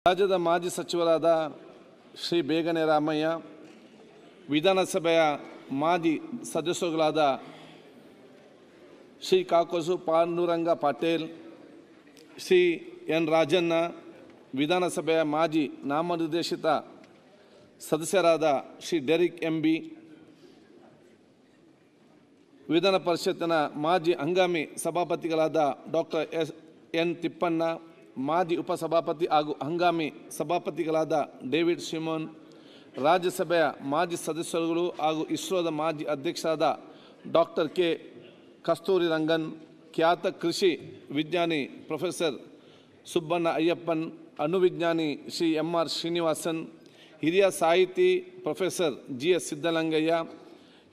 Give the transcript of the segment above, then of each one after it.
ರಾಜ್ಯದ ಮಾಜಿ ಸಚಿವರಾದ ಶ್ರೀ ಬೇಗನೆ ರಾಮಯ್ಯ, ವಿಧಾನಸಭೆಯ ಮಾಜಿ ಸದಸ್ಯರುಗಳಾದ ಶ್ರೀ ಕಾಕೋಸು ಪಾಂಡುರಂಗ ಪಾಟೀಲ್, ಶ್ರೀ ಎನ್ ರಾಜಣ್ಣ, ವಿಧಾನಸಭೆಯ ಮಾಜಿ ನಾಮನಿರ್ದೇಶಿತ ಸದಸ್ಯರಾದ ಶ್ರೀ ಡೆರಿಕ್ ಎಂಬಿ, ವಿಧಾನ ಪರಿಷತ್ತಿನ ಮಾಜಿ ಹಂಗಾಮಿ ಸಭಾಪತಿಗಳಾದ ಡಾಕ್ಟರ್ ಎನ್ ತಿಪ್ಪಣ್ಣ, ಮಾಜಿ ಉಪಸಭಾಪತಿ ಹಾಗೂ ಹಂಗಾಮಿ ಸಭಾಪತಿಗಳಾದ ಡೇವಿಡ್ ಶಿಮೋನ್, ರಾಜ್ಯಸಭೆಯ ಮಾಜಿ ಸದಸ್ಯರುಗಳು ಹಾಗೂ ಇಸ್ರೋದ ಮಾಜಿ ಅಧ್ಯಕ್ಷರಾದ ಡಾಕ್ಟರ್ ಕೆ ಕಸ್ತೂರಿ ರಂಗನ್, ಖ್ಯಾತ ಕೃಷಿ ವಿಜ್ಞಾನಿ ಪ್ರೊಫೆಸರ್ ಸುಬ್ಬಣ್ಣ ಅಯ್ಯಪ್ಪನ್, ಅಣುವಿಜ್ಞಾನಿ ಶ್ರೀ ಎಂ.ಆರ್. ಶ್ರೀನಿವಾಸನ್, ಹಿರಿಯ ಸಾಹಿತಿ ಪ್ರೊಫೆಸರ್ ಜಿ.ಎಸ್. ಸಿದ್ದಲಿಂಗಯ್ಯ,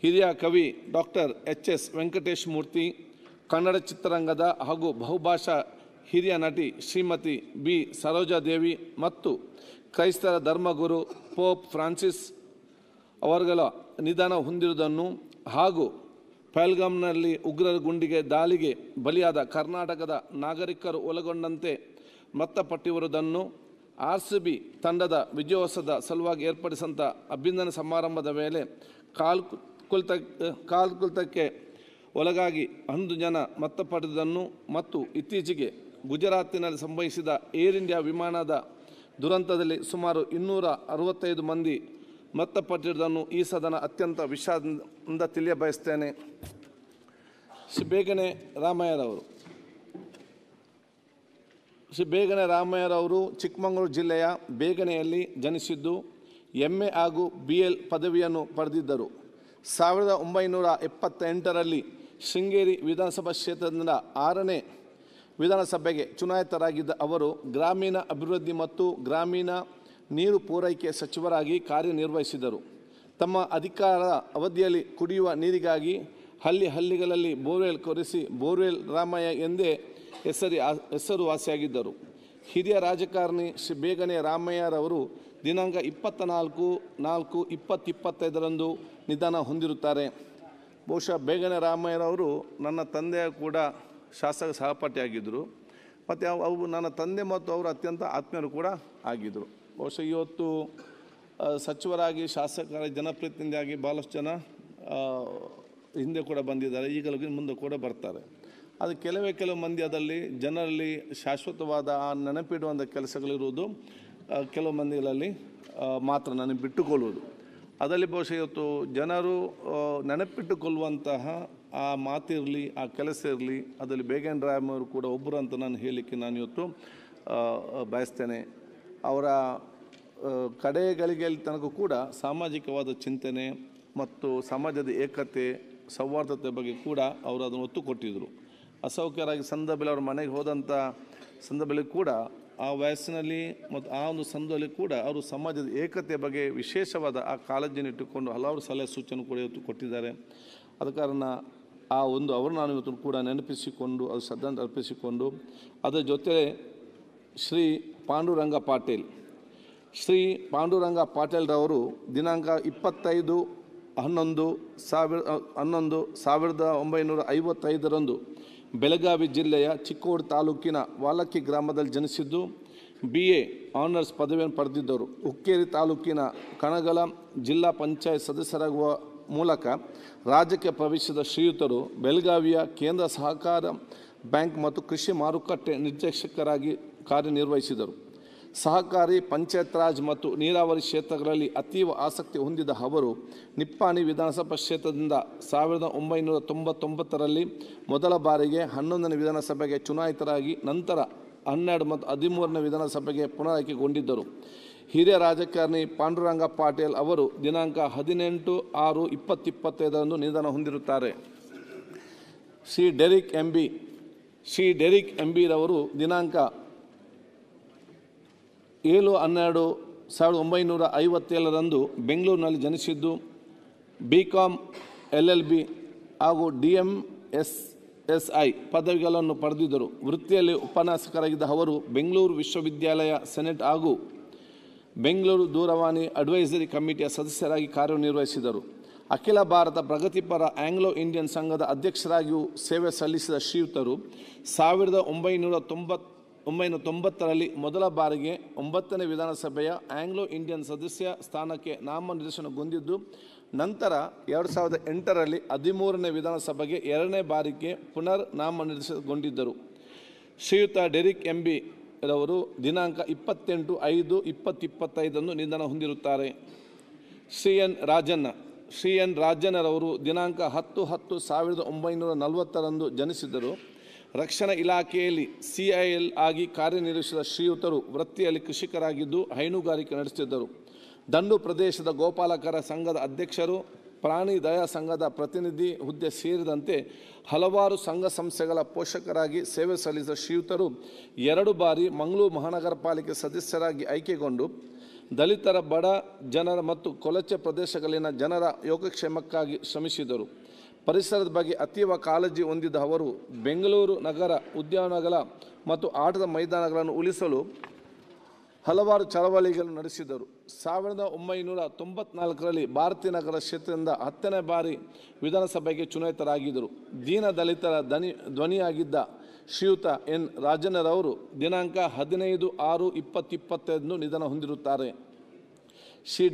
ಹಿರಿಯ ಕವಿ ಡಾಕ್ಟರ್ ಎಚ್.ಎಸ್. ವೆಂಕಟೇಶ ಮೂರ್ತಿ, ಕನ್ನಡ ಚಿತ್ರರಂಗದ ಹಾಗೂ ಬಹುಭಾಷಾ ಹಿರಿಯ ನಟಿ ಶ್ರೀಮತಿ ಬಿ. ಸರೋಜಾದೇವಿ ಮತ್ತು ಕ್ರೈಸ್ತರ ಧರ್ಮಗುರು ಪೋಪ್ ಫ್ರಾನ್ಸಿಸ್ ಅವರುಗಳ ನಿಧನ ಹೊಂದಿರುವುದನ್ನು ಹಾಗೂ ಪಹಲ್ಗಾಮ್ನಲ್ಲಿ ಉಗ್ರರ ಗುಂಡಿಗೆ ದಾಳಿಗೆ ಬಲಿಯಾದ ಕರ್ನಾಟಕದ ನಾಗರಿಕರು ಒಳಗೊಂಡಂತೆ ಮೃತಪಟ್ಟಿರುವುದನ್ನು RCB ತಂಡದ ವಿಜಯೋತ್ಸವದ ಸಲುವಾಗಿ ಏರ್ಪಡಿಸಿದಂಥ ಅಭಿನಂದನೆ ಸಮಾರಂಭದ ವೇಳೆ ಕಾಲ್ಕುಲ್ತಕ್ಕೆ ಒಳಗಾಗಿ 11 ಜನ ಮೃತಪಟ್ಟಿರುವುದನ್ನು ಮತ್ತು ಇತ್ತೀಚೆಗೆ ಗುಜರಾತಿನಲ್ಲಿ ಸಂಭವಿಸಿದ ಏರ್ ಇಂಡಿಯಾ ವಿಮಾನದ ದುರಂತದಲ್ಲಿ ಸುಮಾರು 265 ಮಂದಿ ಮೃತಪಟ್ಟಿರುವುದನ್ನು ಈ ಸದನ ಅತ್ಯಂತ ವಿಷಾದದಿಂದ ತಿಳಿಯಬಯಸ್ತೇನೆ. ಶ್ರೀ ಬೇಗನೆ ರಾಮಯ್ಯರವರು ಚಿಕ್ಕಮಗಳೂರು ಜಿಲ್ಲೆಯ ಬೇಗನೆಯಲ್ಲಿ ಜನಿಸಿದ್ದು MA ಹಾಗೂ BL ಪದವಿಯನ್ನು ಪಡೆದಿದ್ದರು. 1978ರಲ್ಲಿ ಶೃಂಗೇರಿ ವಿಧಾನಸಭಾ ಕ್ಷೇತ್ರದಿಂದ 6ನೇ ವಿಧಾನಸಭೆಗೆ ಚುನಾಯಿತರಾಗಿದ್ದ ಅವರು ಗ್ರಾಮೀಣ ಅಭಿವೃದ್ಧಿ ಮತ್ತು ಗ್ರಾಮೀಣ ನೀರು ಪೂರೈಕೆ ಸಚಿವರಾಗಿ ಕಾರ್ಯನಿರ್ವಹಿಸಿದರು. ತಮ್ಮ ಅಧಿಕಾರ ಅವಧಿಯಲ್ಲಿ ಕುಡಿಯುವ ನೀರಿಗಾಗಿ ಹಳ್ಳಿಗಳಲ್ಲಿ ಬೋರ್ವೆಲ್ ಕೊರೆಸಿ ಬೋರ್ವೆಲ್ ರಾಮಯ್ಯ ಎಂದೇ ಹೆಸರುವಾಸಿಯಾಗಿದ್ದರು. ಹಿರಿಯ ರಾಜಕಾರಣಿ ಶ್ರೀ ಬೇಗನೆ ರಾಮಯ್ಯರವರು ದಿನಾಂಕ 24/4/2025 ನಿಧನ ಹೊಂದಿರುತ್ತಾರೆ. ಬಹುಶಃ ಬೇಗನೆ ರಾಮಯ್ಯರವರು ನನ್ನ ತಂದೆಯ ಕೂಡ ಶಾಸಕ ಸಹಪಾಠಿಯಾಗಿದ್ದರು ಮತ್ತು ಅವು ನನ್ನ ತಂದೆ ಮತ್ತು ಅವರು ಅತ್ಯಂತ ಆತ್ಮೀಯರು ಕೂಡ ಆಗಿದ್ದರು. ಬಹುಶಃ ಇವತ್ತು ಸಚಿವರಾಗಿ ಶಾಸಕರಾಗಿ ಜನಪ್ರತಿನಿಧಿಯಾಗಿ ಭಾಳಷ್ಟು ಜನ ಹಿಂದೆ ಕೂಡ ಬಂದಿದ್ದಾರೆ, ಈಗಲೂ ಮುಂದೆ ಕೂಡ ಬರ್ತಾರೆ. ಅದು ಕೆಲವು ಮಂದಿ ಅದರಲ್ಲಿ ಜನರಲ್ಲಿ ಶಾಶ್ವತವಾದ ನೆನಪಿಡುವಂಥ ಕೆಲಸಗಳಿರುವುದು ಕೆಲವು ಮಂದಿಗಳಲ್ಲಿ ಮಾತ್ರ ನನಗೆ ಬಿಟ್ಟುಕೊಳ್ಳುವುದು. ಅದರಲ್ಲಿ ಬಹುಶಃ ಇವತ್ತು ಜನರು ನೆನಪಿಟ್ಟುಕೊಳ್ಳುವಂತಹ ಆ ಮಾತಿರಲಿ, ಆ ಕೆಲಸ ಇರಲಿ, ಅದರಲ್ಲಿ ಬೇಗನೆ ರಾಮಯ್ಯವರು ಕೂಡ ಒಬ್ಬರು ಅಂತ ನಾನು ಹೇಳಲಿಕ್ಕೆ ನಾನು ಇವತ್ತು ಬಯಸ್ತೇನೆ. ಅವರ ಕಡೆಗಳಿಗೆ ತನಕ ಕೂಡ ಸಾಮಾಜಿಕವಾದ ಚಿಂತನೆ ಮತ್ತು ಸಮಾಜದ ಏಕತೆ ಸೌಹಾರ್ದತೆ ಬಗ್ಗೆ ಕೂಡ ಅವರು ಅದನ್ನು ಒತ್ತು ಕೊಟ್ಟಿದ್ದರು. ಅಸೌಖ್ಯರಾಗಿ ಸಂದರ್ಭದಲ್ಲಿ ಅವ್ರ ಮನೆಗೆ ಹೋದಂಥ ಸಂದರ್ಭದಲ್ಲಿ ಕೂಡ ಆ ವಯಸ್ಸಿನಲ್ಲಿ ಮತ್ತು ಆ ಒಂದು ಸಂದರ್ಭದಲ್ಲಿ ಕೂಡ ಅವರು ಸಮಾಜದ ಏಕತೆ ಬಗ್ಗೆ ವಿಶೇಷವಾದ ಆ ಕಾಳಜಿಯನ್ನು ಇಟ್ಟುಕೊಂಡು ಹಲವಾರು ಸಲಹೆ ಸೂಚನೆ ಕೂಡ ಇವತ್ತು ಕೊಟ್ಟಿದ್ದಾರೆ. ಆದ ಕಾರಣ ಆ ಒಂದು ಅವರು ನಾನು ಇವತ್ತು ಕೂಡ ನೆನಪಿಸಿಕೊಂಡು ಅದು ಶ್ರದ್ಧಾಂಜಲಿ ಅರ್ಪಿಸಿಕೊಂಡು ಅದರ ಜೊತೆ ಶ್ರೀ ಪಾಂಡುರಂಗ ಪಾಟೀಲ್ರವರು ದಿನಾಂಕ 25/11/1955 ಬೆಳಗಾವಿ ಜಿಲ್ಲೆಯ ಚಿಕ್ಕೋಡಿ ತಾಲೂಕಿನ ವಾಲಕ್ಕಿ ಗ್ರಾಮದಲ್ಲಿ ಜನಿಸಿದ್ದು BA ಆನರ್ಸ್ ಪದವಿಯನ್ನು ಪಡೆದಿದ್ದರು. ಹುಕ್ಕೇರಿ ತಾಲೂಕಿನ ಕಣಗಲ ಜಿಲ್ಲಾ ಪಂಚಾಯತ್ ಸದಸ್ಯರಾಗುವ ಮೂಲಕ ರಾಜ್ಯಕ್ಕೆ ಪ್ರವೇಶಿಸಿದ ಶ್ರೀಯುತರು ಬೆಳಗಾವಿಯ ಕೇಂದ್ರ ಸಹಕಾರ ಬ್ಯಾಂಕ್ ಮತ್ತು ಕೃಷಿ ಮಾರುಕಟ್ಟೆ ನಿರ್ದೇಶಕರಾಗಿ ಕಾರ್ಯನಿರ್ವಹಿಸಿದರು. ಸಹಕಾರಿ, ಪಂಚಾಯತ್ ರಾಜ್ ಮತ್ತು ನೀರಾವರಿ ಕ್ಷೇತ್ರಗಳಲ್ಲಿ ಅತೀವ ಆಸಕ್ತಿ ಹೊಂದಿದ ಅವರು ನಿಪ್ಪಾಣಿ ವಿಧಾನಸಭಾ ಕ್ಷೇತ್ರದಿಂದ 1999ರಲ್ಲಿ ಮೊದಲ ಬಾರಿಗೆ 11ನೇ ವಿಧಾನಸಭೆಗೆ ಚುನಾಯಿತರಾಗಿ ನಂತರ 12 ಮತ್ತು 13ನೇ ವಿಧಾನಸಭೆಗೆ ಪುನರಾಯ್ಕೆಗೊಂಡಿದ್ದರು. ಹಿರಿಯ ರಾಜಕಾರಣಿ ಪಾಂಡುರಂಗ ಪಾಟೀಲ್ ಅವರು ದಿನಾಂಕ 18/6/2025 ನಿಧನ ಹೊಂದಿರುತ್ತಾರೆ. ಶ್ರೀ ಡೆರಿಕ್ ಎಂಬಿರವರು ದಿನಾಂಕ 7/12/1957 ಬೆಂಗಳೂರಿನಲ್ಲಿ ಜನಿಸಿದ್ದು BCom LLB ಹಾಗೂ DMSSI ಪದವಿಗಳನ್ನು ಪಡೆದಿದ್ದರು. ವೃತ್ತಿಯಲ್ಲಿ ಉಪನ್ಯಾಸಕರಾಗಿದ್ದ ಅವರು ಬೆಂಗಳೂರು ವಿಶ್ವವಿದ್ಯಾಲಯ ಸೆನೆಟ್ ಹಾಗೂ ಬೆಂಗಳೂರು ದೂರವಾಣಿ ಅಡ್ವೈಸರಿ ಕಮಿಟಿಯ ಸದಸ್ಯರಾಗಿ ಕಾರ್ಯನಿರ್ವಹಿಸಿದರು. ಅಖಿಲ ಭಾರತ ಪ್ರಗತಿಪರ ಆಂಗ್ಲೋ ಇಂಡಿಯನ್ ಸಂಘದ ಅಧ್ಯಕ್ಷರಾಗಿಯೂ ಸೇವೆ ಸಲ್ಲಿಸಿದ ಶ್ರೀಯುತರು 1990 1990ರಲ್ಲಿ ಮೊದಲ ಬಾರಿಗೆ 9ನೇ ವಿಧಾನಸಭೆಯ ಆಂಗ್ಲೋ ಇಂಡಿಯನ್ ಸದಸ್ಯ ಸ್ಥಾನಕ್ಕೆ ನಾಮನಿರ್ದೇಶನಗೊಂಡಿದ್ದು, ನಂತರ 2008ರಲ್ಲಿ 13ನೇ ವಿಧಾನಸಭೆಗೆ 2ನೇ ಬಾರಿಗೆ ಪುನರ್ ನಾಮನಿರ್ದೇಶನಗೊಂಡಿದ್ದರು. ಶ್ರೀಯುತ ಡೆರಿಕ್ ಎಂಬಿ ರವರು ದಿನಾಂಕ 28/5/2025 ನಿಧನ ಹೊಂದಿರುತ್ತಾರೆ. ಶ್ರೀ ಎನ್ ರಾಜಣ್ಣರವರು ದಿನಾಂಕ 10/10/1940 ಜನಿಸಿದರು. ರಕ್ಷಣಾ ಇಲಾಖೆಯಲ್ಲಿ CIL ಆಗಿ ಕಾರ್ಯನಿರ್ವಹಿಸಿದ ಶ್ರೀಯುತರು ವೃತ್ತಿಯಲ್ಲಿ ಕೃಷಿಕರಾಗಿದ್ದು ಹೈನುಗಾರಿಕೆ ನಡೆಸುತ್ತಿದ್ದರು. ದಂಡು ಪ್ರದೇಶದ ಗೋಪಾಲಕರ ಸಂಘದ ಅಧ್ಯಕ್ಷರು, ಪ್ರಾಣಿ ದಯಾ ಸಂಘದ ಪ್ರತಿನಿಧಿ ಹುದ್ದೆ ಸೇರಿದಂತೆ ಹಲವಾರು ಸಂಘ ಸಂಸ್ಥೆಗಳ ಪೋಷಕರಾಗಿ ಸೇವೆ ಸಲ್ಲಿಸಿದ ಶ್ರೀಯುತರು 2 ಬಾರಿ ಮಂಗಳೂರು ಮಹಾನಗರ ಪಾಲಿಕೆ ಸದಸ್ಯರಾಗಿ ಆಯ್ಕೆಗೊಂಡು ದಲಿತರ, ಬಡ ಜನರ ಮತ್ತು ಕೊಳಚೆ ಪ್ರದೇಶಗಳಲ್ಲಿನ ಜನರ ಯೋಗಕ್ಷೇಮಕ್ಕಾಗಿ ಶ್ರಮಿಸಿದರು. ಪರಿಸರದ ಬಗ್ಗೆ ಅತೀವ ಕಾಳಜಿ ಹೊಂದಿದ್ದ ಅವರು ಬೆಂಗಳೂರು ನಗರ ಉದ್ಯಾನಗಳ ಮತ್ತು ಆಟದ ಮೈದಾನಗಳನ್ನು ಉಳಿಸಲು ಹಲವಾರು ಚಳವಳಿಗಳನ್ನು ನಡೆಸಿದರು. 1994ರಲ್ಲಿ ಭಾರತೀಯ ನಗರ ಕ್ಷೇತ್ರದಿಂದ 10ನೇ ಬಾರಿ ವಿಧಾನಸಭೆಗೆ ಚುನಾಯಿತರಾಗಿದ್ದರು. ದೀನ ದಲಿತರ ಧ್ವನಿಯಾಗಿದ್ದ ಶ್ರೀಯುತ ಎನ್ ರಾಜಣ್ಣರವರು ದಿನಾಂಕ 15/6/2025 ನಿಧನ ಹೊಂದಿರುತ್ತಾರೆ. ಶ್ರೀ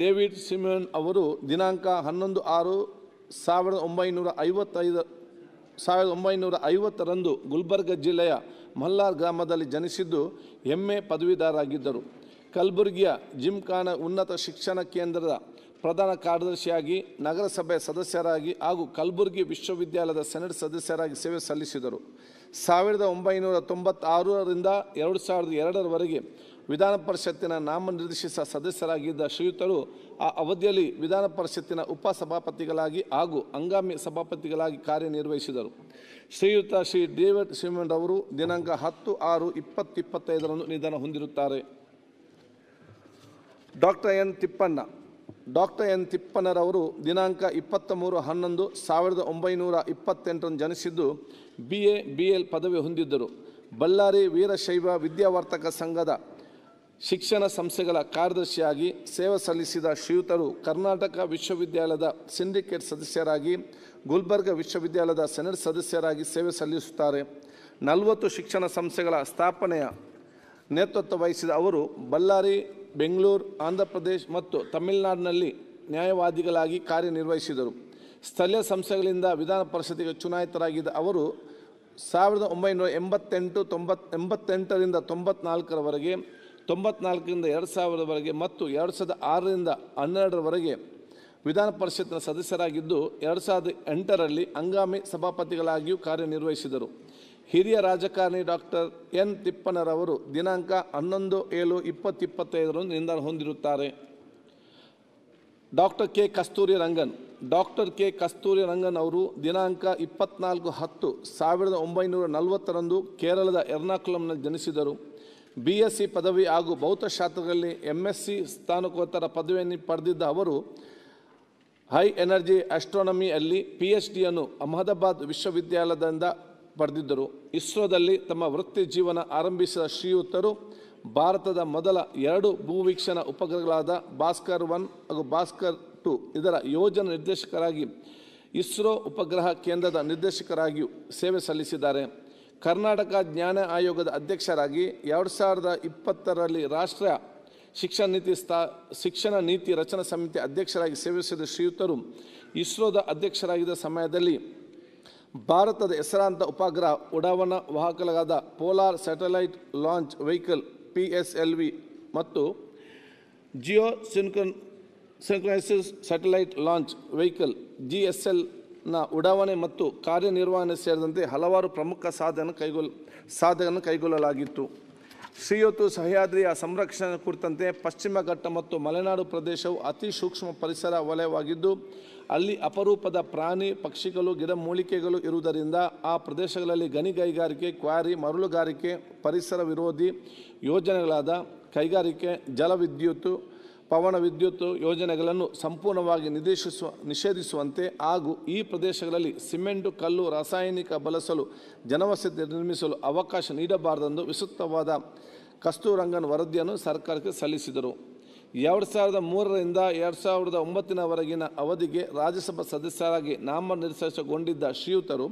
ಡೇವಿಡ್ ಸಿಮೋನ್ ಅವರು ದಿನಾಂಕ 11/6/1950 ಗುಲ್ಬರ್ಗ ಜಿಲ್ಲೆಯ ಮಲ್ಲಾರ್ ಗ್ರಾಮದಲ್ಲಿ ಜನಿಸಿದ್ದು MA ಪದವೀಧರರಾಗಿದ್ದರು. ಕಲಬುರಗಿಯ ಜಿಮ್ಖಾನಾ ಉನ್ನತ ಶಿಕ್ಷಣ ಕೇಂದ್ರದ ಪ್ರಧಾನ ಕಾರ್ಯದರ್ಶಿಯಾಗಿ, ನಗರಸಭೆ ಸದಸ್ಯರಾಗಿ ಹಾಗೂ ಕಲಬುರಗಿ ವಿಶ್ವವಿದ್ಯಾಲಯದ ಸೆನೆಟ್ ಸದಸ್ಯರಾಗಿ ಸೇವೆ ಸಲ್ಲಿಸಿದರು. 1996ರಿಂದ 2002ರವರೆಗೆ ವಿಧಾನ ಪರಿಷತ್ತಿನ ನಾಮನಿರ್ದೇಶಿತ ಸದಸ್ಯರಾಗಿದ್ದ ಶ್ರೀಯುತರು ಆ ಅವಧಿಯಲ್ಲಿ ವಿಧಾನ ಪರಿಷತ್ತಿನ ಉಪಸಭಾಪತಿಗಳಾಗಿ ಹಾಗೂ ಹಂಗಾಮಿ ಸಭಾಪತಿಗಳಾಗಿ ಕಾರ್ಯನಿರ್ವಹಿಸಿದರು. ಶ್ರೀಯುತ ಶ್ರೀ ಡೇವಿಡ್ ಸಿಮೋನ್ ಅವರು ದಿನಾಂಕ 10/6/2025 ನಿಧನ ಹೊಂದಿರುತ್ತಾರೆ. ಡಾಕ್ಟರ್ ಎನ್ ತಿಪ್ಪಣ್ಣರವರು ದಿನಾಂಕ 23/11/1928 ಜನಿಸಿದ್ದು BA BL ಪದವಿ ಹೊಂದಿದ್ದರು. ಬಳ್ಳಾರಿ ವೀರಶೈವ ವಿದ್ಯಾವರ್ತಕ ಸಂಘದ ಶಿಕ್ಷಣ ಸಂಸ್ಥೆಗಳ ಕಾರ್ಯದರ್ಶಿಯಾಗಿ ಸೇವೆ ಸಲ್ಲಿಸಿದ ಶ್ರೀಯುತರು ಕರ್ನಾಟಕ ವಿಶ್ವವಿದ್ಯಾಲಯದ ಸಿಂಡಿಕೇಟ್ ಸದಸ್ಯರಾಗಿ, ಗುಲ್ಬರ್ಗ ವಿಶ್ವವಿದ್ಯಾಲಯದ ಸೆನೆಟ್ ಸದಸ್ಯರಾಗಿ ಸೇವೆ ಸಲ್ಲಿಸುತ್ತಾರೆ. 40 ಶಿಕ್ಷಣ ಸಂಸ್ಥೆಗಳ ಸ್ಥಾಪನೆಯ ನೇತೃತ್ವ ವಹಿಸಿದ ಅವರು ಬಳ್ಳಾರಿ, ಬೆಂಗಳೂರು, ಆಂಧ್ರಪ್ರದೇಶ ಮತ್ತು ತಮಿಳುನಾಡಿನಲ್ಲಿ ನ್ಯಾಯವಾದಿಗಳಾಗಿ ಕಾರ್ಯನಿರ್ವಹಿಸಿದರು. ಸ್ಥಳೀಯ ಸಂಸ್ಥೆಗಳಿಂದ ವಿಧಾನ ಪರಿಷತ್ತಿಗೆ ಚುನಾಯಿತರಾಗಿದ್ದ ಅವರು 1988ರಿಂದ 94ರವರೆಗೆ, 94ರಿಂದ 2000ರವರೆಗೆ ಮತ್ತು 2006ರಿಂದ 2012ರವರೆಗೆ ವಿಧಾನ ಪರಿಷತ್ತಿನ ಸದಸ್ಯರಾಗಿದ್ದು 2008ರಲ್ಲಿ ಹಂಗಾಮಿ ಸಭಾಪತಿಗಳಾಗಿಯೂ ಕಾರ್ಯನಿರ್ವಹಿಸಿದರು. ಹಿರಿಯ ರಾಜಕಾರಣಿ ಡಾಕ್ಟರ್ ಎನ್ ತಿಪ್ಪಣ್ಣರವರು ದಿನಾಂಕ 11/7/2025 ನಿಧನ ಹೊಂದಿರುತ್ತಾರೆ. ಡಾಕ್ಟರ್ ಕೆ ಕಸ್ತೂರಿ ರಂಗನ್ ಅವರು ದಿನಾಂಕ 24/10/1940 ಕೇರಳದ ಎರ್ನಾಕುಲಂನಲ್ಲಿ ಜನಿಸಿದರು. BSc ಪದವಿ ಹಾಗೂ ಭೌತಶಾಸ್ತ್ರದಲ್ಲಿ MSc ಸ್ನಾತಕೋತ್ತರ ಪದವಿಯನ್ನು ಪಡೆದಿದ್ದ ಅವರು ಹೈ ಎನರ್ಜಿ ಆಸ್ಟ್ರಾನಮಿಯಲ್ಲಿ PhDಯನ್ನು ಅಹಮದಾಬಾದ್ ವಿಶ್ವವಿದ್ಯಾಲಯದಿಂದ ಪಡೆದಿದ್ದರು. ಇಸ್ರೋದಲ್ಲಿ ತಮ್ಮ ವೃತ್ತಿ ಜೀವನ ಆರಂಭಿಸಿದ ಶ್ರೀಯುತರು ಭಾರತದ ಮೊದಲ 2 ಭೂವೀಕ್ಷಣ ಉಪಗ್ರಹಗಳಾದ ಭಾಸ್ಕರ್ 1 ಹಾಗೂ ಭಾಸ್ಕರ್ 2 ಇದರ ಯೋಜನಾ ನಿರ್ದೇಶಕರಾಗಿ, ಇಸ್ರೋ ಉಪಗ್ರಹ ಕೇಂದ್ರದ ನಿರ್ದೇಶಕರಾಗಿಯೂ ಸೇವೆ ಸಲ್ಲಿಸಿದ್ದಾರೆ. ಕರ್ನಾಟಕ ಜ್ಞಾನ ಆಯೋಗದ ಅಧ್ಯಕ್ಷರಾಗಿ 2020ರಲ್ಲಿ ರಾಷ್ಟ್ರೀಯ ಶಿಕ್ಷಣ ನೀತಿ ರಚನಾ ಸಮಿತಿ ಅಧ್ಯಕ್ಷರಾಗಿ ಸೇವಿಸಿದ ಶ್ರೀಯುತರು ಇಸ್ರೋದ ಅಧ್ಯಕ್ಷರಾಗಿದ್ದ ಸಮಯದಲ್ಲಿ ಭಾರತದ ಹೆಸರಾಂತ ಉಪಗ್ರಹ ಉಡಾವಣಾ ವಾಹಕಗಳಾದ polar satellite launch vehicle PSLV ಮತ್ತು geo synchronised satellite launch vehicle GSLನ ಉಡಾವಣೆ ಮತ್ತು ಕಾರ್ಯನಿರ್ವಹಣೆ ಸೇರಿದಂತೆ ಹಲವಾರು ಪ್ರಮುಖ ಸಾಧನೆಯನ್ನು ಕೈಗೊಳ್ಳಲಾಗಿತ್ತು. ಶ್ರೀಯುತ ಸಹ್ಯಾದ್ರಿಯ ಸಂರಕ್ಷಣೆ ಕುರಿತಂತೆ ಪಶ್ಚಿಮ ಘಟ್ಟ ಮತ್ತು ಮಲೆನಾಡು ಪ್ರದೇಶವು ಅತಿ ಸೂಕ್ಷ್ಮ ಪರಿಸರ ವಲಯವಾಗಿದ್ದು, ಅಲ್ಲಿ ಅಪರೂಪದ ಪ್ರಾಣಿ ಪಕ್ಷಿಗಳು ಗಿಡಮೂಲಿಕೆಗಳು ಇರುವುದರಿಂದ ಆ ಪ್ರದೇಶಗಳಲ್ಲಿ ಗಣಿಗಾರಿಕೆ, ಕ್ವಾರಿ, ಮರಳುಗಾರಿಕೆ, ಪರಿಸರ ವಿರೋಧಿ ಯೋಜನೆಗಳಾದ ಕೈಗಾರಿಕೆ, ಜಲವಿದ್ಯುತ್, ಪವನ ವಿದ್ಯುತ್ ಯೋಜನೆಗಳನ್ನು ಸಂಪೂರ್ಣವಾಗಿ ನಿಷೇಧಿಸುವಂತೆ ಹಾಗೂ ಈ ಪ್ರದೇಶಗಳಲ್ಲಿ ಸಿಮೆಂಟು, ಕಲ್ಲು, ರಾಸಾಯನಿಕ ಬಳಸಲು, ಜನವಸತಿ ನಿರ್ಮಿಸಲು ಅವಕಾಶ ನೀಡಬಾರದೆಂದು ವಿಸ್ತೃತವಾದ ಕಸ್ತೂರಂಗನ್ ವರದಿಯನ್ನು ಸರ್ಕಾರಕ್ಕೆ ಸಲ್ಲಿಸಿದರು. 2003ರಿಂದ 2009ರವರೆಗಿನ ಅವಧಿಗೆ ರಾಜ್ಯಸಭಾ ಸದಸ್ಯರಾಗಿ ನಾಮನಿರ್ದೇಶನಗೊಂಡಿದ್ದ ಶ್ರೀಯುತರು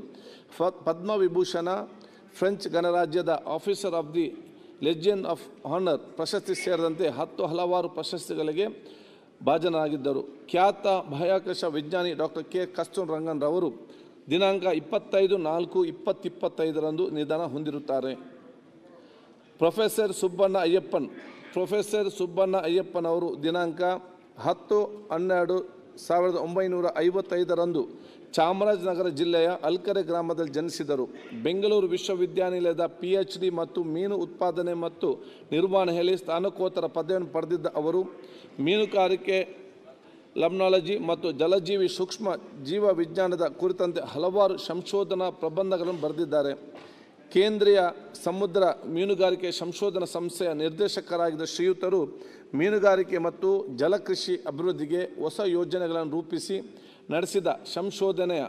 ಪದ್ಮವಿಭೂಷಣ, ಫ್ರೆಂಚ್ ಗಣರಾಜ್ಯದ officer of the legion of honour ಪ್ರಶಸ್ತಿ ಸೇರಿದಂತೆ ಹಲವಾರು ಪ್ರಶಸ್ತಿಗಳಿಗೆ ಭಾಜನರಾಗಿದ್ದರು. ಖ್ಯಾತ ಬಾಹ್ಯಾಕಾಶ ವಿಜ್ಞಾನಿ ಡಾಕ್ಟರ್ ಕೆ. ಕಸ್ತೂರಿರಂಗನ್ ರವರು ದಿನಾಂಕ 25/4/2025 ನಿಧನ ಹೊಂದಿರುತ್ತಾರೆ. ಪ್ರೊಫೆಸರ್ ಸುಬ್ಬಣ್ಣ ಅಯ್ಯಪ್ಪನ್ ಅವರು ದಿನಾಂಕ 10/12/1955 ಚಾಮರಾಜನಗರ ಜಿಲ್ಲೆಯ ಅಲ್ಕೆರೆ ಗ್ರಾಮದಲ್ಲಿ ಜನಿಸಿದರು. ಬೆಂಗಳೂರು ವಿಶ್ವವಿದ್ಯಾನಿಲಯದ PhD ಮತ್ತು ಮೀನು ಉತ್ಪಾದನೆ ಮತ್ತು ನಿರ್ವಹಣೆಯಲ್ಲಿ ಸ್ನಾತಕೋತ್ತರ ಪದವಿಯನ್ನು ಪಡೆದಿದ್ದ ಅವರು ಮೀನುಗಾರಿಕೆ, ಲಮ್ನಾಲಜಿ ಮತ್ತು ಜಲಜೀವಿ ಸೂಕ್ಷ್ಮ ಜೀವ ವಿಜ್ಞಾನದ ಕುರಿತಂತೆ ಹಲವಾರು ಸಂಶೋಧನಾ ಪ್ರಬಂಧಗಳನ್ನು ಬರೆದಿದ್ದಾರೆ. ಕೇಂದ್ರೀಯ ಸಮುದ್ರ ಮೀನುಗಾರಿಕೆ ಸಂಶೋಧನಾ ಸಂಸ್ಥೆಯ ನಿರ್ದೇಶಕರಾಗಿದ್ದ ಶ್ರೀಯುತರು ಮೀನುಗಾರಿಕೆ ಮತ್ತು ಜಲಕೃಷಿ ಅಭಿವೃದ್ಧಿಗೆ ಹೊಸ ಯೋಜನೆಗಳನ್ನು ರೂಪಿಸಿ ನಡೆಸಿದ ಸಂಶೋಧನೆಯ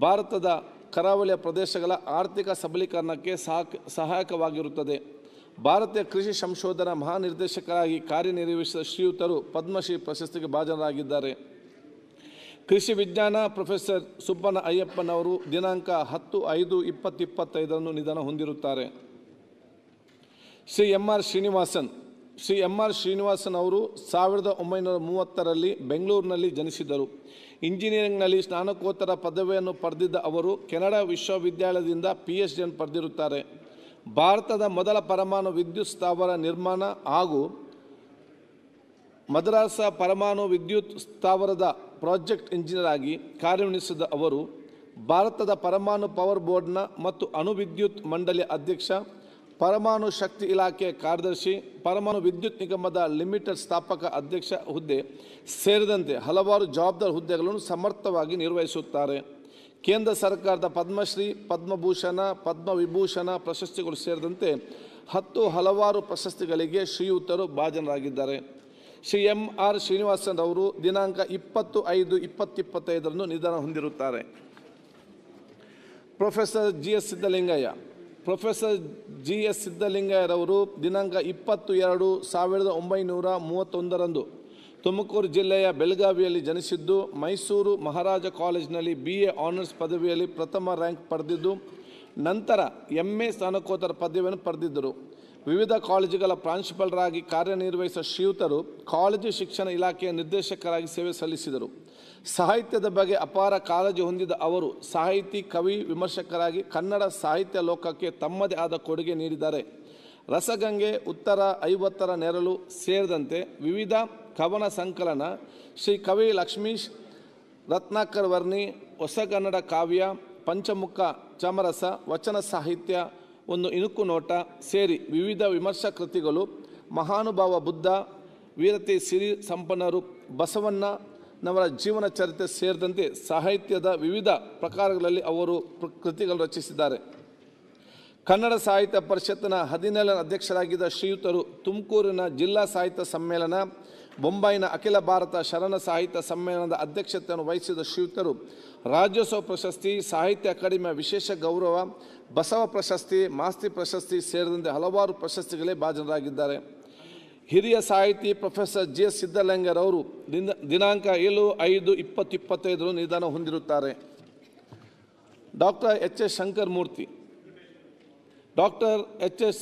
ಭಾರತದ ಕರಾವಳಿಯ ಪ್ರದೇಶಗಳ ಆರ್ಥಿಕ ಸಬಲೀಕರಣಕ್ಕೆ ಸಹಾಯಕವಾಗಿರುತ್ತದೆ. ಭಾರತೀಯ ಕೃಷಿ ಸಂಶೋಧನಾ ಮಹಾನಿರ್ದೇಶಕರಾಗಿ ಕಾರ್ಯನಿರ್ವಹಿಸಿದ ಶ್ರೀಯುತರು ಪದ್ಮಶ್ರೀ ಪ್ರಶಸ್ತಿಗೆ ಭಾಜನರಾಗಿದ್ದಾರೆ. ಕೃಷಿ ವಿಜ್ಞಾನ ಪ್ರೊಫೆಸರ್ ಸುಬ್ಬಣ್ಣ ಅಯ್ಯಪ್ಪನ್ ಅವರು ದಿನಾಂಕ 10/5/2025 ನಿಧನ ಹೊಂದಿರುತ್ತಾರೆ. ಶ್ರೀ ಎಂ ಆರ್ ಶ್ರೀನಿವಾಸನ್ ಅವರು 1930ರಲ್ಲಿ ಬೆಂಗಳೂರಿನಲ್ಲಿ ಜನಿಸಿದರು. ಇಂಜಿನಿಯರಿಂಗ್ನಲ್ಲಿ ಸ್ನಾತಕೋತ್ತರ ಪದವಿಯನ್ನು ಪಡೆದಿದ್ದ ಅವರು ಕೆನಡಾ ವಿಶ್ವವಿದ್ಯಾಲಯದಿಂದ PhD ಅನ್ನು ಪಡೆದಿರುತ್ತಾರೆ. ಭಾರತದ ಮೊದಲ ಪರಮಾಣು ವಿದ್ಯುತ್ ಸ್ಥಾವರ ನಿರ್ಮಾಣ ಹಾಗೂ ಮದ್ರಾಸ ಪರಮಾಣು ವಿದ್ಯುತ್ ಸ್ಥಾವರದ ಪ್ರಾಜೆಕ್ಟ್ ಇಂಜಿನಿಯರ್ ಆಗಿ ಕಾರ್ಯನಿರ್ವಹಿಸಿದ ಅವರು ಭಾರತದ ಪರಮಾಣು ಪವರ್ ಬೋರ್ಡ್ನ ಮತ್ತು ಅಣುವಿದ್ಯುತ್ ಮಂಡಳಿಯ ಅಧ್ಯಕ್ಷ, ಪರಮಾಣು ಶಕ್ತಿ ಇಲಾಖೆ ಕಾರ್ಯದರ್ಶಿ, ಪರಮಾಣು ವಿದ್ಯುತ್ ನಿಗಮದ ಲಿಮಿಟೆಡ್ ಸ್ಥಾಪಕ ಅಧ್ಯಕ್ಷ ಹುದ್ದೆ ಸೇರಿದಂತೆ ಹಲವಾರು ಜವಾಬ್ದಾರಿ ಹುದ್ದೆಗಳನ್ನು ಸಮರ್ಥವಾಗಿ ನಿರ್ವಹಿಸುತ್ತಾರೆ. ಕೇಂದ್ರ ಸರ್ಕಾರದ ಪದ್ಮಶ್ರೀ, ಪದ್ಮಭೂಷಣ, ಪದ್ಮವಿಭೂಷಣ ಪ್ರಶಸ್ತಿಗಳು ಸೇರಿದಂತೆ ಹಲವಾರು ಪ್ರಶಸ್ತಿಗಳಿಗೆ ಶ್ರೀಯುತರು ಭಾಜನರಾಗಿದ್ದಾರೆ. ಶ್ರೀ ಎಂ ಆರ್ ಶ್ರೀನಿವಾಸನ್ ಅವರು ದಿನಾಂಕ 20/5/2025 ನಿಧನ ಹೊಂದಿರುತ್ತಾರೆ. ಪ್ರೊಫೆಸರ್ ಜಿ ಎಸ್ ಸಿದ್ದಲಿಂಗಯ್ಯರವರು ದಿನಾಂಕ 20/2/1931 ತುಮಕೂರು ಜಿಲ್ಲೆಯ ಬೆಳಗಾವಿಯಲ್ಲಿ ಜನಿಸಿದ್ದು, ಮೈಸೂರು ಮಹಾರಾಜ ಕಾಲೇಜಿನಲ್ಲಿ BA ಆನರ್ಸ್ ಪದವಿಯಲ್ಲಿ ಪ್ರಥಮ ರ್ಯಾಂಕ್ ಪಡೆದಿದ್ದು, ನಂತರ MA ಸ್ನಾತಕೋತ್ತರ ಪದವಿಯನ್ನು ಪಡೆದಿದ್ದರು. ವಿವಿಧ ಕಾಲೇಜುಗಳ ಪ್ರಾಂಶುಪಾಲರಾಗಿ ಕಾರ್ಯನಿರ್ವಹಿಸಿದ ಶ್ರೀಯುತರು ಕಾಲೇಜು ಶಿಕ್ಷಣ ಇಲಾಖೆಯ ನಿರ್ದೇಶಕರಾಗಿ ಸೇವೆ ಸಲ್ಲಿಸಿದರು. ಸಾಹಿತ್ಯದ ಬಗ್ಗೆ ಅಪಾರ ಕಾಳಜಿ ಹೊಂದಿದ ಅವರು ಸಾಹಿತಿ, ಕವಿ, ವಿಮರ್ಶಕರಾಗಿ ಕನ್ನಡ ಸಾಹಿತ್ಯ ಲೋಕಕ್ಕೆ ತಮ್ಮದೇ ಆದ ಕೊಡುಗೆ ನೀಡಿದ್ದಾರೆ. ರಸಗಂಗೆ, ಉತ್ತರ 50ರ ನೆರಳು ಸೇರಿದಂತೆ ವಿವಿಧ ಕವನ ಸಂಕಲನ, ಶ್ರೀ ಕವಿ ಲಕ್ಷ್ಮೀಶ್ ರತ್ನಾಕರ್ ವರ್ಣಿ, ಹೊಸಗನ್ನಡ ಕಾವ್ಯ, ಪಂಚಮುಖ ಚಾಮರಸ, ವಚನ ಸಾಹಿತ್ಯ, ಒಂದು ಇಣುಕು ನೋಟ ಸೇರಿ ವಿವಿಧ ವಿಮರ್ಶಾ ಕೃತಿಗಳು, ಮಹಾನುಭಾವ ಬುದ್ಧ, ವೀರತೆ ಸಿರಿ ಸಂಪನ್ನರು, ಬಸವಣ್ಣನವರ ಜೀವನ ಚರಿತ್ರೆ ಸೇರಿದಂತೆ ಸಾಹಿತ್ಯದ ವಿವಿಧ ಪ್ರಕಾರಗಳಲ್ಲಿ ಅವರು ಕೃತಿಗಳು ರಚಿಸಿದ್ದಾರೆ. ಕನ್ನಡ ಸಾಹಿತ್ಯ ಪರಿಷತ್ತಿನ 17ನೇ ಅಧ್ಯಕ್ಷರಾಗಿದ್ದ ಶ್ರೀಯುತರು ತುಮಕೂರಿನ ಜಿಲ್ಲಾ ಸಾಹಿತ್ಯ ಸಮ್ಮೇಳನ, ಬೊಂಬಾಯಿನ ಅಖಿಲ ಭಾರತ ಶರಣ ಸಾಹಿತ್ಯ ಸಮ್ಮೇಳನದ ಅಧ್ಯಕ್ಷತೆಯನ್ನು ವಹಿಸಿದ ಶ್ರೀಯುತರು ರಾಜ್ಯೋತ್ಸವ ಪ್ರಶಸ್ತಿ, ಸಾಹಿತ್ಯ ಅಕಾಡೆಮಿಯ ವಿಶೇಷ ಗೌರವ, ಬಸವ ಪ್ರಶಸ್ತಿ, ಮಾಸ್ತಿ ಪ್ರಶಸ್ತಿ ಸೇರಿದಂತೆ ಹಲವಾರು ಪ್ರಶಸ್ತಿಗಳೇ ಭಾಜನರಾಗಿದ್ದಾರೆ. ಹಿರಿಯ ಸಾಹಿತಿ ಪ್ರೊಫೆಸರ್ JS ಸಿದ್ದಲಿಂಗಯ್ಯರವರು ದಿನಾಂಕ 7/5/2025 ನಿಧನ ಹೊಂದಿರುತ್ತಾರೆ. Doctor HS Shankaramurthy, doctor HS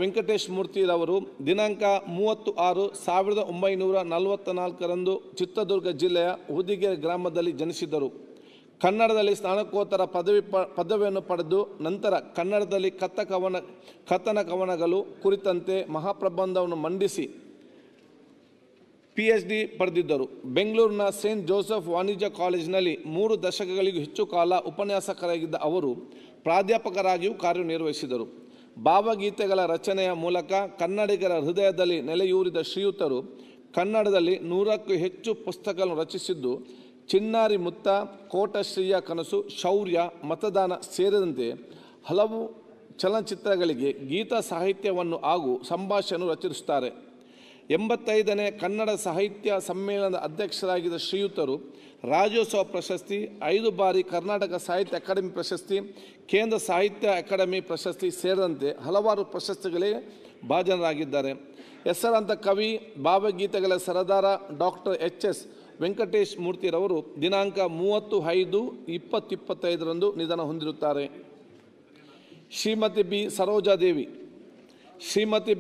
Venkatesh ಮೂರ್ತಿರವರು ದಿನಾಂಕ 30/6/1944 ಚಿತ್ರದುರ್ಗ ಜಿಲ್ಲೆಯ ಹುದಿಗೆರೆ ಗ್ರಾಮದಲ್ಲಿ ಜನಿಸಿದರು. ಕನ್ನಡದಲ್ಲಿ ಸ್ನಾತಕೋತ್ತರ ಪದವಿಯನ್ನು ಪಡೆದು ನಂತರ ಕನ್ನಡದಲ್ಲಿ ಕಥನ ಕವನಗಳು ಕುರಿತಂತೆ ಮಹಾಪ್ರಬಂಧವನ್ನು ಮಂಡಿಸಿ PhD ಪಡೆದಿದ್ದರು. ಬೆಂಗಳೂರಿನ ಸೇಂಟ್ ಜೋಸೆಫ್ ವಾಣಿಜ್ಯ ಕಾಲೇಜಿನಲ್ಲಿ 3 ದಶಕಗಳಿಗೂ ಹೆಚ್ಚು ಕಾಲ ಉಪನ್ಯಾಸಕರಾಗಿದ್ದ ಅವರು ಪ್ರಾಧ್ಯಾಪಕರಾಗಿಯೂ ಕಾರ್ಯನಿರ್ವಹಿಸಿದರು. ಭಾವಗೀತೆಗಳ ರಚನೆಯ ಮೂಲಕ ಕನ್ನಡಿಗರ ಹೃದಯದಲ್ಲಿ ನೆಲೆಯೂರಿದ ಶ್ರೀಯುತರು ಕನ್ನಡದಲ್ಲಿ 100ಕ್ಕೂ ಹೆಚ್ಚು ಪುಸ್ತಕಗಳನ್ನು ರಚಿಸಿದ್ದು, ಚಿನ್ನಾರಿ ಮುತ್ತ, ಕೋಟಶ್ರೀಯ ಕನಸು, ಶೌರ್ಯ, ಮತದಾನ ಸೇರಿದಂತೆ ಹಲವು ಚಲನಚಿತ್ರಗಳಿಗೆ ಗೀತ ಸಾಹಿತ್ಯವನ್ನು ಹಾಗೂ ಸಂಭಾಷಣೆಯನ್ನು ರಚಿಸುತ್ತಾರೆ. 85ನೇ ಕನ್ನಡ ಸಾಹಿತ್ಯ ಸಮ್ಮೇಳನದ ಅಧ್ಯಕ್ಷರಾಗಿದ್ದ ಶ್ರೀಯುತರು ರಾಜ್ಯೋತ್ಸವ ಪ್ರಶಸ್ತಿ, 5 ಬಾರಿ ಕರ್ನಾಟಕ ಸಾಹಿತ್ಯ ಅಕಾಡೆಮಿ ಪ್ರಶಸ್ತಿ, ಕೇಂದ್ರ ಸಾಹಿತ್ಯ ಅಕಾಡೆಮಿ ಪ್ರಶಸ್ತಿ ಸೇರಿದಂತೆ ಹಲವಾರು ಪ್ರಶಸ್ತಿಗಳಿಗೆ ಭಾಜನರಾಗಿದ್ದಾರೆ. ಹೆಸರಾಂತ ಕವಿ, ಭಾವಗೀತೆಗಳ ಸರದಾರ ಡಾಕ್ಟರ್ HS ವೆಂಕಟೇಶ್ ಮೂರ್ತಿರವರು ದಿನಾಂಕ 30/5/2025 ನಿಧನ ಹೊಂದಿರುತ್ತಾರೆ. ಶ್ರೀಮತಿ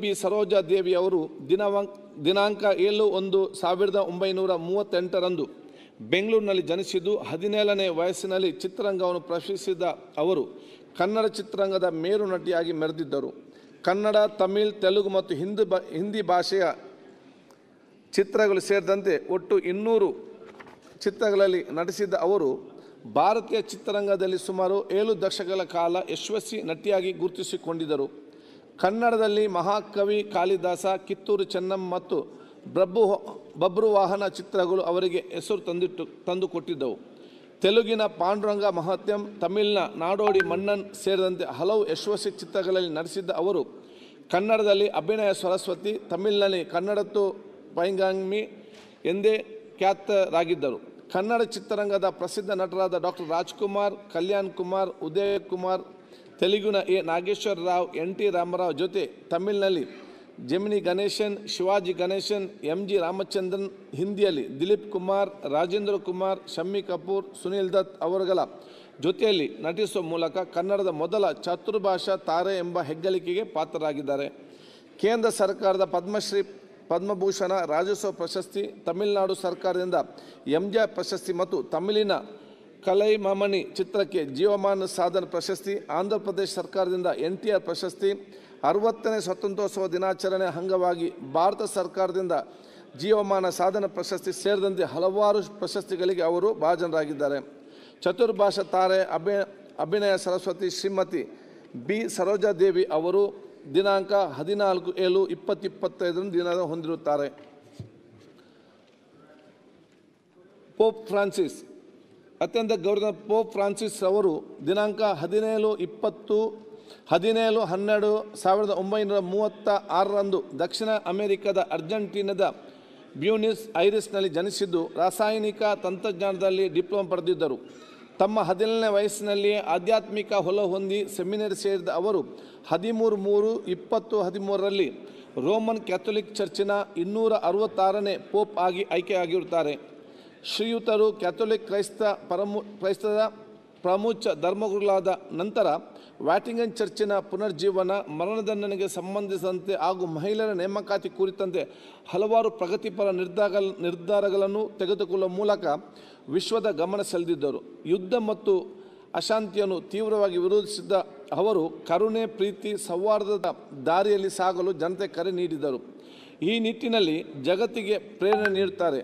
ಬಿ ಸರೋಜಾದೇವಿ ಅವರು ದಿನಾಂಕ 7/1/1938 ಬೆಂಗಳೂರಿನಲ್ಲಿ ಜನಿಸಿದ್ದು 17ನೇ ವಯಸ್ಸಿನಲ್ಲಿ ಚಿತ್ರರಂಗವನ್ನು ಪ್ರವೇಶಿಸಿದ ಅವರು ಕನ್ನಡ ಚಿತ್ರರಂಗದ ಮೇರು ನಟಿಯಾಗಿ ಮೆರೆದಿದ್ದರು. ಕನ್ನಡ, ತಮಿಳ್, ತೆಲುಗು ಮತ್ತು ಹಿಂದಿ ಭಾಷೆಯ ಚಿತ್ರಗಳು ಸೇರಿದಂತೆ ಒಟ್ಟು 200 ಚಿತ್ರಗಳಲ್ಲಿ ನಟಿಸಿದ್ದ ಅವರು ಭಾರತೀಯ ಚಿತ್ರರಂಗದಲ್ಲಿ ಸುಮಾರು 7 ದಶಕಗಳ ಕಾಲ ಯಶಸ್ವಿ ನಟಿಯಾಗಿ ಗುರುತಿಸಿಕೊಂಡಿದ್ದರು. ಕನ್ನಡದಲ್ಲಿ ಮಹಾಕವಿ ಕಾಳಿದಾಸ, ಕಿತ್ತೂರು ಚೆನ್ನಮ್ಮ ಮತ್ತು ಬಬ್ರುವಾಹನ ಚಿತ್ರಗಳು ಅವರಿಗೆ ಹೆಸರು ತಂದುಕೊಟ್ಟಿದ್ದವು. ತೆಲುಗಿನ ಪಾಂಡುರಂಗ ಮಹಾತ್ಯಂ, ತಮಿಳಿನ ನಾಡೋಡಿ ಮನ್ನನ್ ಸೇರಿದಂತೆ ಹಲವು ಯಶಸ್ವಿ ಚಿತ್ರಗಳಲ್ಲಿ ನಟಿಸಿದ್ದ ಅವರು ಕನ್ನಡದಲ್ಲಿ ಅಭಿನಯ ಸರಸ್ವತಿ, ತಮಿಳಿನಲ್ಲಿ ಕನ್ನಡತ್ತು ಪೈಂಗಾಂಗಿ ಎಂದೇ ಖ್ಯಾತರಾಗಿದ್ದರು. ಕನ್ನಡ ಚಿತ್ರರಂಗದ ಪ್ರಸಿದ್ಧ ನಟರಾದ ಡಾಕ್ಟರ್ ರಾಜ್ಕುಮಾರ್, ಕಲ್ಯಾಣ್ ಕುಮಾರ್, ಉದಯ್ ಕುಮಾರ್, ತೆಲುಗಿನ ಎ. ನಾಗೇಶ್ವರ ರಾವ್, ಎನ್.ಟಿ. ರಾಮರಾವ್ ಜೊತೆ ತಮಿಳಿನಲ್ಲಿ ಜೆಮಿನಿ ಗಣೇಶನ್, ಶಿವಾಜಿ ಗಣೇಶನ್, ಎಂ.ಜಿ. ರಾಮಚಂದ್ರನ್, ಹಿಂದಿಯಲ್ಲಿ ದಿಲೀಪ್ ಕುಮಾರ್, ರಾಜೇಂದ್ರ ಕುಮಾರ್, ಶಮ್ಮಿ ಕಪೂರ್, ಸುನಿಲ್ ದತ್ ಅವರುಗಳ ಜೊತೆಯಲ್ಲಿ ನಟಿಸುವ ಮೂಲಕ ಕನ್ನಡದ ಮೊದಲ ಚತುರ್ಭಾಷಾ ತಾರೆ ಎಂಬ ಹೆಗ್ಗಳಿಕೆಗೆ ಪಾತ್ರರಾಗಿದ್ದಾರೆ. ಕೇಂದ್ರ ಸರ್ಕಾರದ ಪದ್ಮಶ್ರೀ, ಪದ್ಮಭೂಷಣ, ರಾಜ್ಯೋತ್ಸವ ಪ್ರಶಸ್ತಿ, ತಮಿಳುನಾಡು ಸರ್ಕಾರದಿಂದ ಎಂಜಿಆರ್ ಪ್ರಶಸ್ತಿ ಮತ್ತು ತಮಿಳಿನ ಕಲೈಮಾಮಣಿ ಚಿತ್ರಕ್ಕೆ ಜೀವಮಾನ ಸಾಧನ ಪ್ರಶಸ್ತಿ, ಆಂಧ್ರ ಪ್ರದೇಶ ಸರ್ಕಾರದಿಂದ NTR ಪ್ರಶಸ್ತಿ, 60ನೇ ಸ್ವಾತಂತ್ರ್ಯೋತ್ಸವ ದಿನಾಚರಣೆ ಅಂಗವಾಗಿ ಭಾರತ ಸರ್ಕಾರದಿಂದ ಜೀವಮಾನ ಸಾಧನ ಪ್ರಶಸ್ತಿ ಸೇರಿದಂತೆ ಹಲವಾರು ಪ್ರಶಸ್ತಿಗಳಿಗೆ ಅವರು ಭಾಜನರಾಗಿದ್ದಾರೆ. ಚತುರ್ಭಾಷಾ ತಾರೆ, ಅಭಿನಯ ಸರಸ್ವತಿ ಶ್ರೀಮತಿ ಬಿ ಸರೋಜಾದೇವಿ ಅವರು ದಿನಾಂಕ 14/7/2025 ದಿನ ಹೊಂದಿರುತ್ತಾರೆ. ಪೋಪ್ ಫ್ರಾನ್ಸಿಸ್, ಅತ್ಯಂತ ಗೌರವ ಪೋಪ್ ಫ್ರಾನ್ಸಿಸ್ ಅವರು ದಿನಾಂಕ 17/12/1936 ದಕ್ಷಿಣ ಅಮೆರಿಕದ ಅರ್ಜೆಂಟೀನಾದ ಬ್ಯೂನಸ್ ಐರಿಸ್ನಲ್ಲಿ ಜನಿಸಿದ್ದು ರಾಸಾಯನಿಕ ತಂತ್ರಜ್ಞಾನದಲ್ಲಿ ಡಿಪ್ಲೊಮಾ ಪಡೆದಿದ್ದರು. ತಮ್ಮ 17ನೇ ವಯಸ್ಸಿನಲ್ಲಿಯೇ ಆಧ್ಯಾತ್ಮಿಕ ಹೊಲ ಹೊಂದಿ ಸೆಮಿನರಿ ಸೇರಿದ ಅವರು 13/3/2013 ರೋಮನ್ ಕ್ಯಾಥೋಲಿಕ್ ಚರ್ಚಿನ 266ನೇ ಪೋಪ್ ಆಗಿ ಆಯ್ಕೆಯಾಗಿರುತ್ತಾರೆ. ಶ್ರೀಯುತರು ಕ್ಯಾಥೋಲಿಕ್ ಕ್ರೈಸ್ತರ ಪ್ರಮುಖ ಧರ್ಮಗುರುಗಳಾದ ನಂತರ ವ್ಯಾಟಿಕನ್ ಚರ್ಚಿನ ಪುನರ್ಜೀವನ, ಮರಣದಂಡನೆಗೆ ಸಂಬಂಧಿಸಿದಂತೆ ಹಾಗೂ ಮಹಿಳೆಯರ ನೇಮಕಾತಿ ಕುರಿತಂತೆ ಹಲವಾರು ಪ್ರಗತಿಪರ ನಿರ್ಧಾರಗಳನ್ನು ತೆಗೆದುಕೊಳ್ಳುವ ಮೂಲಕ ವಿಶ್ವದ ಗಮನ ಸೆಳೆದಿದ್ದರು. ಯುದ್ಧ ಮತ್ತು ಅಶಾಂತಿಯನ್ನು ತೀವ್ರವಾಗಿ ವಿರೋಧಿಸಿದ್ದ ಅವರು ಕರುಣೆ, ಪ್ರೀತಿ, ಸೌಹಾರ್ದದ ದಾರಿಯಲ್ಲಿ ಸಾಗಲು ಜನತೆ ಕರೆ ನೀಡಿದರು. ಈ ನಿಟ್ಟಿನಲ್ಲಿ ಜಗತ್ತಿಗೆ ಪ್ರೇರಣೆ ನೀಡುತ್ತಾರೆ.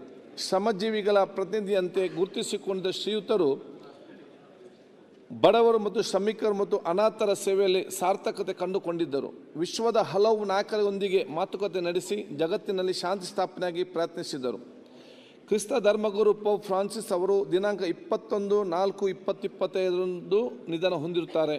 ಶ್ರಮಜೀವಿಗಳ ಪ್ರತಿನಿಧಿಯಂತೆ ಗುರುತಿಸಿಕೊಂಡ ಶ್ರೀಯುತರು ಬಡವರು ಮತ್ತು ಶ್ರಮಿಕರು ಮತ್ತು ಅನಾಥರ ಸೇವೆಯಲ್ಲಿ ಸಾರ್ಥಕತೆ ಕಂಡುಕೊಂಡಿದ್ದರು. ವಿಶ್ವದ ಹಲವು ನಾಯಕರೊಂದಿಗೆ ಮಾತುಕತೆ ನಡೆಸಿ ಜಗತ್ತಿನಲ್ಲಿ ಶಾಂತಿ ಸ್ಥಾಪನೆಯಾಗಿ ಪ್ರಯತ್ನಿಸಿದರು. ಕ್ರಿಸ್ತ ಧರ್ಮಗುರು ಪೋಪ್ ಫ್ರಾನ್ಸಿಸ್ ಅವರು ದಿನಾಂಕ 21/4/2025 ನಿಧನ ಹೊಂದಿರುತ್ತಾರೆ.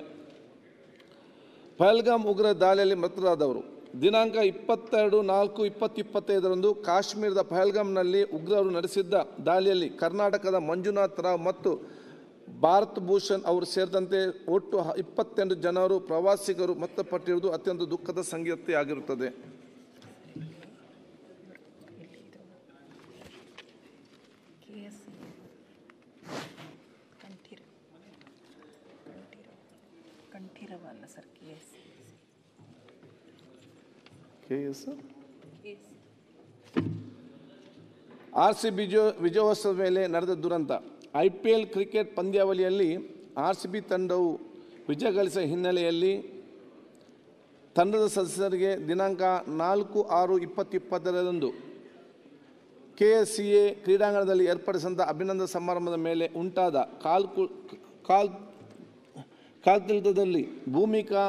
ಪಹಲ್ಗಾಮ್ ಉಗ್ರ ದಾಳಿಯಲ್ಲಿ ಮೃತರಾದವರು ದಿನಾಂಕ 22/4/2025 ಕಾಶ್ಮೀರದ ಪಹಲ್ಗಾಮ್ನಲ್ಲಿ ಉಗ್ರರು ನಡೆಸಿದ್ದ ದಾಳಿಯಲ್ಲಿ ಕರ್ನಾಟಕದ ಮಂಜುನಾಥ್ ರಾವ್ ಮತ್ತು ಭಾರತ್ ಭೂಷಣ್ ಅವರು ಸೇರಿದಂತೆ ಒಟ್ಟು 28 ಜನರು ಪ್ರವಾಸಿಗರು ಮೃತಪಟ್ಟಿರುವುದು ಅತ್ಯಂತ ದುಃಖದ ಸಂಗತಿಯಾಗಿರುತ್ತದೆ. RCB ವಿಜಯೋತ್ಸವದ ಮೇಲೆ ನಡೆದ ದುರಂತ. IPL ಕ್ರಿಕೆಟ್ ಪಂದ್ಯಾವಳಿಯಲ್ಲಿ RCB ತಂಡವು ವಿಜಯ ಗಳಿಸಿದ ಹಿನ್ನೆಲೆಯಲ್ಲಿ ತಂಡದ ಸದಸ್ಯರಿಗೆ ದಿನಾಂಕ 4/6/2022 KSCA ಕ್ರೀಡಾಂಗಣದಲ್ಲಿ ಏರ್ಪಡಿಸಿದ ಅಭಿನಂದನಾ ಸಮಾರಂಭದ ಮೇಲೆ ಉಂಟಾದ ಕಾಲ್ತುಳಿತದಲ್ಲಿ ಭೂಮಿಕಾ,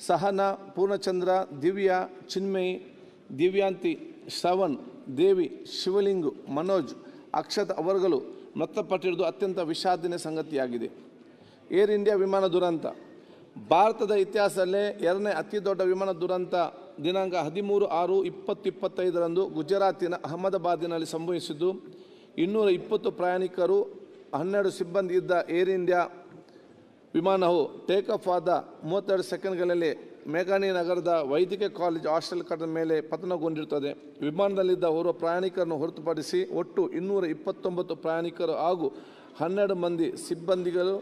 ಸಹನಾ, ಪೂರ್ಣಚಂದ್ರ, ದಿವ್ಯಾ, ಚಿನ್ಮಯಿ, ದಿವ್ಯಾಂತಿ, ಶ್ರವಣ್, ದೇವಿ, ಶಿವಲಿಂಗು, ಮನೋಜ್, ಅಕ್ಷತ್ ಅವರುಗಳು ಮೃತಪಟ್ಟಿರುವುದು ಅತ್ಯಂತ ವಿಷಾದನೀಯ ಸಂಗತಿಯಾಗಿದೆ. ಏರ್ ಇಂಡಿಯಾ ವಿಮಾನ ದುರಂತ. ಭಾರತದ ಇತಿಹಾಸದಲ್ಲೇ 2ನೇ ಅತಿ ದೊಡ್ಡ ವಿಮಾನ ದುರಂತ ದಿನಾಂಕ 13/6/2025 ಗುಜರಾತಿನ ಅಹಮದಾಬಾದಿನಲ್ಲಿ ವಿಮಾನವು ಟೇಕ್ ಆಫ್ ಆದ 32 ಸೆಕೆಂಡ್ಗಳಲ್ಲಿ ಮೇಘಾನಿ ನಗರದ ವೈದ್ಯಕೀಯ ಕಾಲೇಜು ಹಾಸ್ಟೆಲ್ ಕಟ್ಟಡ ಮೇಲೆ ಪತನಗೊಂಡಿರುತ್ತದೆ. ವಿಮಾನದಲ್ಲಿದ್ದ ಓರ್ವ ಪ್ರಯಾಣಿಕರನ್ನು ಹೊರತುಪಡಿಸಿ ಒಟ್ಟು 229 ಪ್ರಯಾಣಿಕರು ಹಾಗೂ 12 ಮಂದಿ ಸಿಬ್ಬಂದಿಗಳು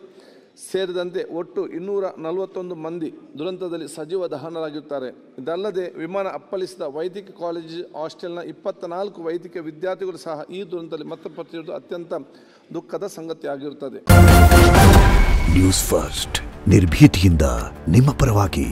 ಸೇರಿದಂತೆ ಒಟ್ಟು 241 ಮಂದಿ ದುರಂತದಲ್ಲಿ ಸಜೀವ ದಹನರಾಗಿರುತ್ತಾರೆ. ಇದಲ್ಲದೆ ವಿಮಾನ ಅಪ್ಪಳಿಸಿದ ವೈದ್ಯಕೀಯ ಕಾಲೇಜು ಹಾಸ್ಟೆಲ್ನ 24 ವೈದ್ಯಕೀಯ ವಿದ್ಯಾರ್ಥಿಗಳು ಸಹ ಈ ದುರಂತದಲ್ಲಿ ಮೃತಪಟ್ಟಿರುವುದು ಅತ್ಯಂತ ದುಃಖದ ಸಂಗತಿಯಾಗಿರುತ್ತದೆ. ನ್ಯೂಸ್ ಫಸ್ಟ್ ನಿರ್ಭೀತಿಯಿಂದ ನಿಮ್ಮ ಪರವಾಗಿ.